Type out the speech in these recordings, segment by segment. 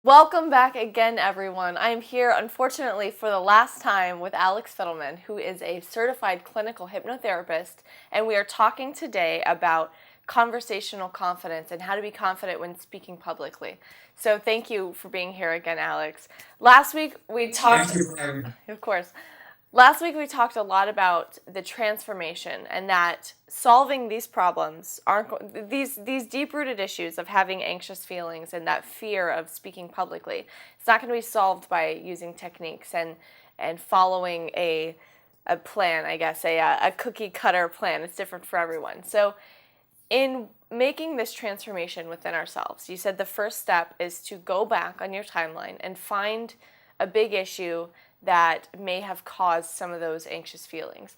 Welcome back again, everyone. I am here, unfortunately, for the last time with Alex Fiddleman, who is a certified clinical hypnotherapist, and we are talking today about conversational confidence and how to be confident when speaking publicly. So thank you for being here again, Alex. Last week we talked, Thank you for having me. of course, last week we talked a lot about the transformation and that solving these problems aren't these deep-rooted issues of having anxious feelings and that fear of speaking publicly. It's not going to be solved by using techniques and following a plan, I guess, a cookie cutter plan. It's different for everyone. So in making this transformation within ourselves, you said the first step is to go back on your timeline and find a big issue that may have caused some of those anxious feelings.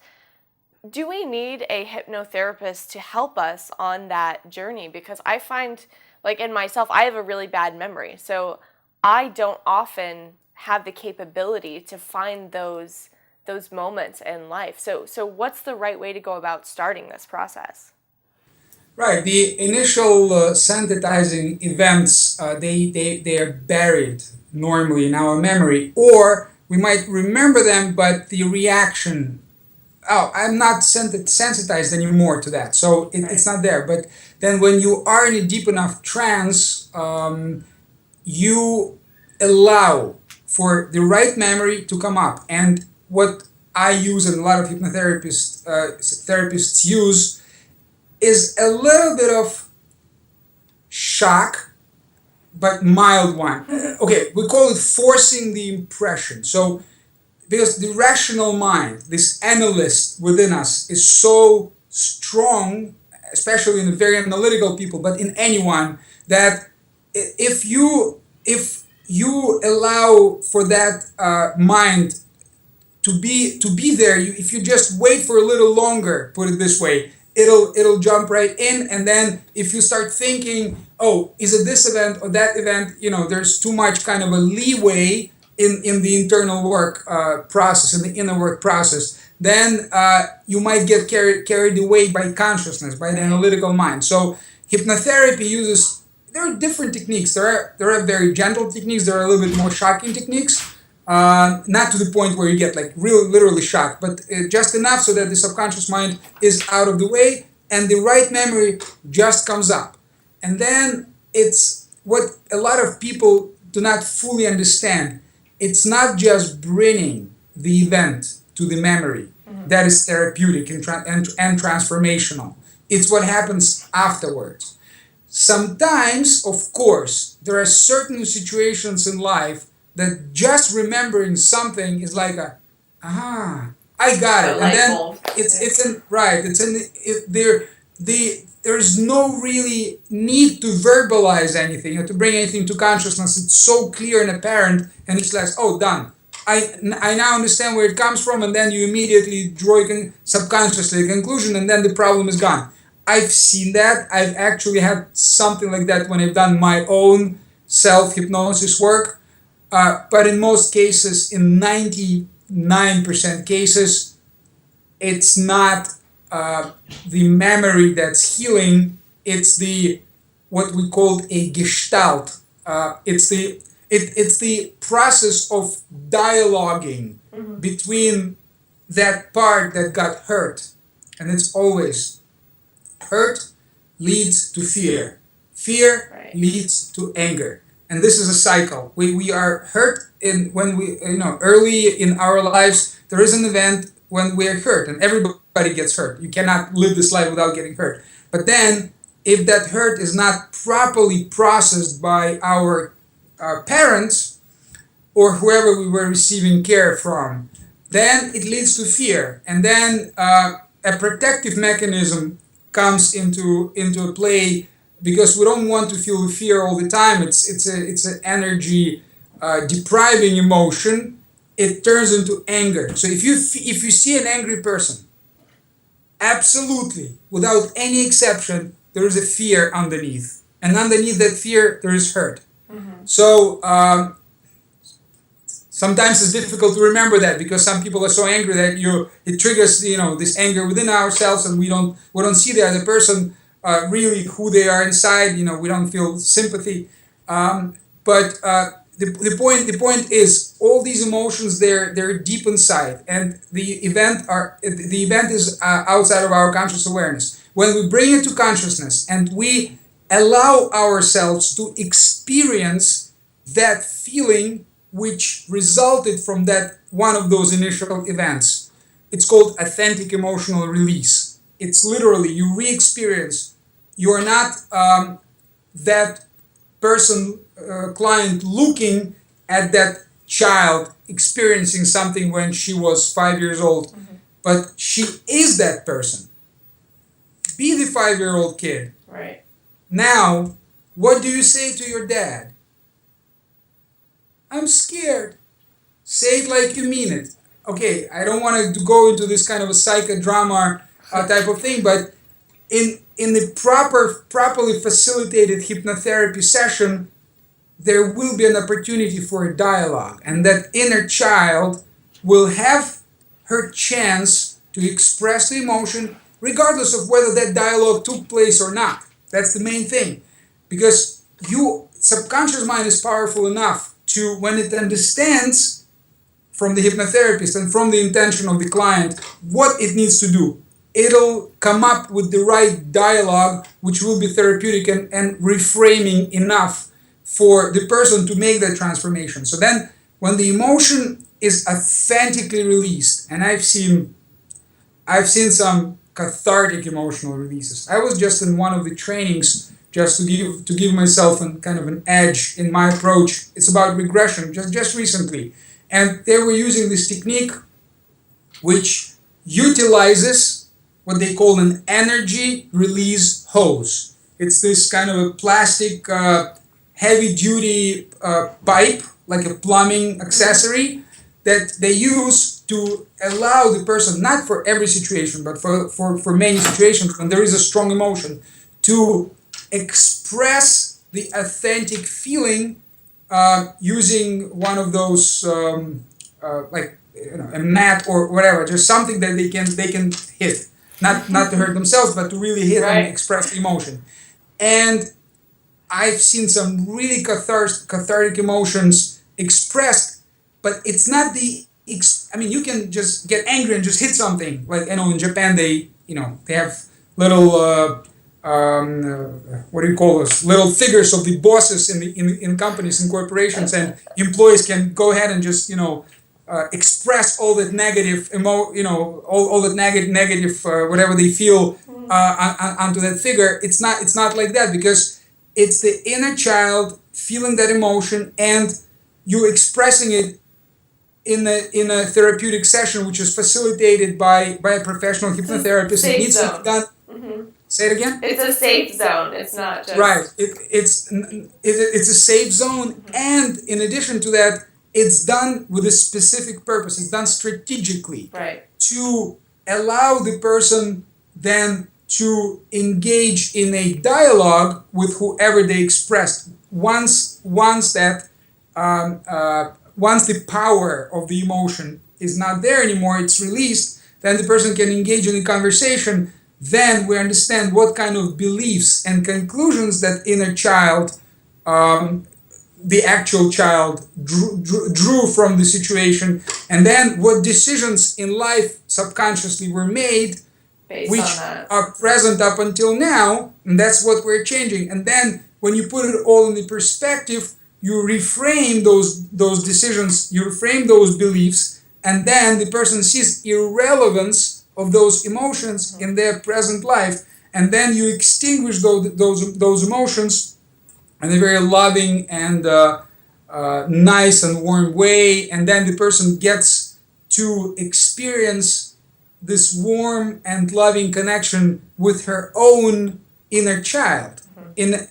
Do we need a hypnotherapist to help us on that journey? Because I find, like in myself, I have a really bad memory. So I don't often have the capability to find those moments in life. So what's the right way to go about starting this process? Right, the initial sensitizing events, they are buried normally in our memory, or we might remember them, but the reaction, oh, I'm not sensitized anymore to that, so it's not there. But then when you are in a deep enough trance, you allow for the right memory to come up. And what I use and a lot of therapists use is a little bit of shock, but mild one. Okay, we call it forcing the impression. So, because the rational mind, this analyst within us, is so strong, especially in the very analytical people, but in anyone, that if you allow for that mind to be there, if you just wait for a little longer, put it this way, it'll jump right in. And then if you start thinking, oh, is it this event or that event, there's too much kind of a leeway in the internal work process, in the inner work process, then you might get carried away by consciousness, by the analytical mind. So hypnotherapy uses, there are different techniques. There are very gentle techniques. There are a little bit more shocking techniques. Not to the point where you get like real, literally shocked, but just enough so that the subconscious mind is out of the way and the right memory just comes up. And then it's what a lot of people do not fully understand. It's not just bringing the event to the memory that is therapeutic and transformational. It's what happens afterwards. Sometimes, of course, there are certain situations in life that just remembering something is like I got it, and then it's in right. It's in there's no really need to verbalize anything or to bring anything to consciousness. It's so clear and apparent, and it's like, oh, done. I now understand where it comes from, and then you immediately draw subconsciously a conclusion, and then the problem is gone. I've seen that. I've actually had something like that when I've done my own self-hypnosis work. But in most cases, in 99% cases, it's not the memory that's healing. It's the what we call a gestalt. It's the process of dialoguing between that part that got hurt, and it's always hurt leads to fear. Fear Right. leads to anger. And this is a cycle. We are hurt when we, early in our lives, there is an event when we are hurt, and everybody gets hurt. You cannot live this life without getting hurt. But then, if that hurt is not properly processed by our parents or whoever we were receiving care from, then it leads to fear. And then a protective mechanism comes into play, because we don't want to feel fear all the time. It's an energy depriving emotion. It turns into anger. So if you see an angry person, absolutely, without any exception, there is a fear underneath, and underneath that fear, there is hurt. So sometimes it's difficult to remember that, because some people are so angry that it triggers this anger within ourselves, and we don't see the other person really who they are inside. We don't feel sympathy. But the point is all these emotions they're deep inside, and the event is outside of our conscious awareness. When we bring it to consciousness and we allow ourselves to experience that feeling which resulted from that one of those initial events, it's called authentic emotional release. It's literally you re-experience. You're not that person, client looking at that child experiencing something when she was 5 years old, but she is that person. Be the 5-year-old kid. Right. Now, what do you say to your dad? I'm scared. Say it like you mean it. Okay, I don't want to go into this kind of a psychodrama type of thing, but in the properly facilitated hypnotherapy session, there will be an opportunity for a dialogue, and that inner child will have her chance to express the emotion, regardless of whether that dialogue took place or not. That's the main thing, because you subconscious mind is powerful enough to, when it understands from the hypnotherapist and from the intention of the client what it needs to do, it'll come up with the right dialogue, which will be therapeutic and reframing enough for the person to make that transformation. So then, when the emotion is authentically released, and I've seen some cathartic emotional releases. I was just in one of the trainings just to give myself kind of an edge in my approach. It's about regression, just recently, and they were using this technique, which utilizes what they call an energy release hose. It's this kind of a plastic, heavy-duty pipe, like a plumbing accessory, that they use to allow the person, not for every situation, but for many situations when there is a strong emotion, to express the authentic feeling using one of those, like, a mat or whatever, just something that they can hit, not to hurt themselves, but to really hit and express emotion. And I've seen some really cathartic emotions expressed, but it's not you can just get angry and just hit something. Like, in Japan, they have little, what do you call those? Little figures of the bosses in companies and corporations, and employees can go ahead and just, express all that negative all that negative whatever they feel onto that figure. It's not like that, because it's the inner child feeling that emotion and you expressing it in a therapeutic session, which is facilitated by a professional hypnotherapist. It needs to be done. Say it again. It's a safe zone. It's not just right. It's a safe zone, and in addition to that, it's done with a specific purpose. It's done strategically, to allow the person then to engage in a dialogue with whoever they expressed. Once the power of the emotion is not there anymore, it's released, then the person can engage in a conversation. Then we understand what kind of beliefs and conclusions that inner child, the actual child, drew from the situation, and then what decisions in life subconsciously were made, which are present up until now, and that's what we're changing. And then when you put it all in the perspective, you reframe those decisions, you reframe those beliefs, and then the person sees irrelevance of those emotions in their present life, and then you extinguish those emotions in a very loving and nice and warm way, and then the person gets to experience this warm and loving connection with her own inner child. I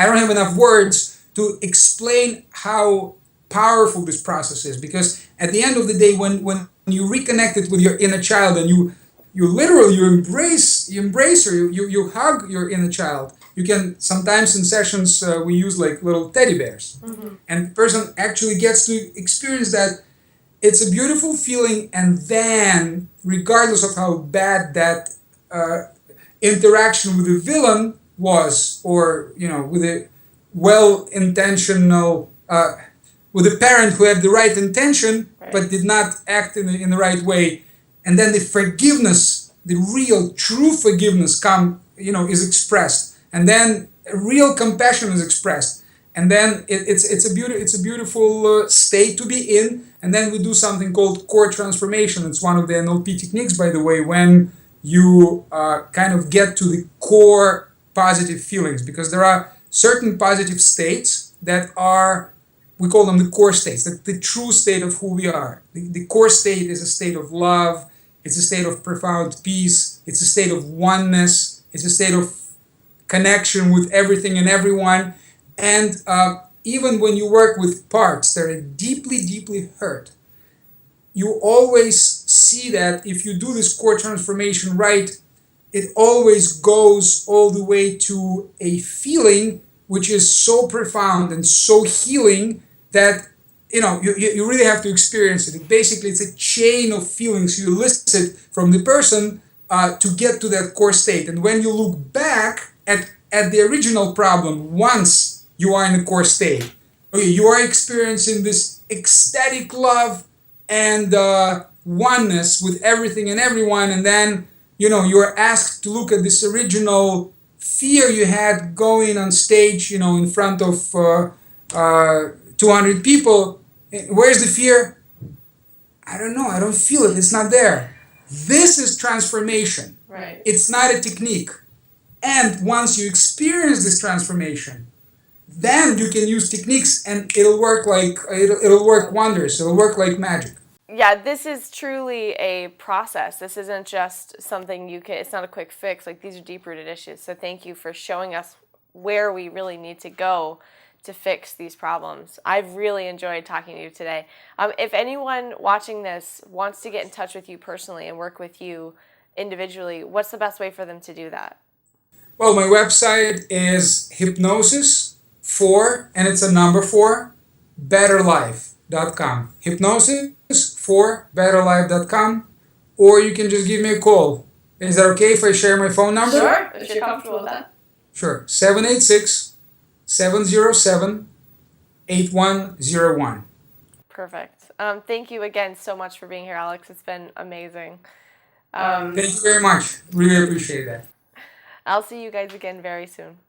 don't have enough words to explain how powerful this process is, because at the end of the day, when you reconnect it with your inner child, and you literally embrace her, you hug your inner child. You can sometimes in sessions we use like little teddy bears, and the person actually gets to experience that. It's a beautiful feeling, and then regardless of how bad that interaction with the villain was, or with a well-intentional, with a parent who had the right intention but did not act in the right way, and then the forgiveness, the real true forgiveness is expressed, and then real compassion is expressed, and then it's a beautiful state to be in. And then we do something called core transformation. It's one of the NLP techniques, by the way, when you kind of get to the core positive feelings, because there are certain positive states that are, we call them the core states, the true state of who we are. The core state is a state of love, it's a state of profound peace, it's a state of oneness, it's a state of connection with everything and everyone. And even when you work with parts that are deeply, deeply hurt, you always see that if you do this core transformation right, it always goes all the way to a feeling which is so profound and so healing that you really have to experience it. Basically, it's a chain of feelings you elicit from the person to get to that core state. And when you look back at the original problem, once you are in the core state, okay, you are experiencing this ecstatic love and oneness with everything and everyone, and then you are asked to look at this original fear you had going on stage, in front of 200 people. Where's the fear? I don't know. I don't feel it. It's not there. This is transformation. Right. It's not a technique. And once you experience this transformation, then you can use techniques, and it'll work it'll work wonders. It'll work like magic. Yeah, this is truly a process. This isn't just something it's not a quick fix. Like, these are deep-rooted issues. So thank you for showing us where we really need to go to fix these problems. I've really enjoyed talking to you today. If anyone watching this wants to get in touch with you personally and work with you individually, what's the best way for them to do that? Well, my website is Hypnosis and it's a number 4, betterlife.com. Hypnosis betterlife.com, or you can just give me a call. Is that okay if I share my phone number? Sure, if you're comfortable with that. Sure. 786-707-8101. Perfect. Thank you again so much for being here, Alex. It's been amazing. Thank you very much. Really appreciate that. I'll see you guys again very soon.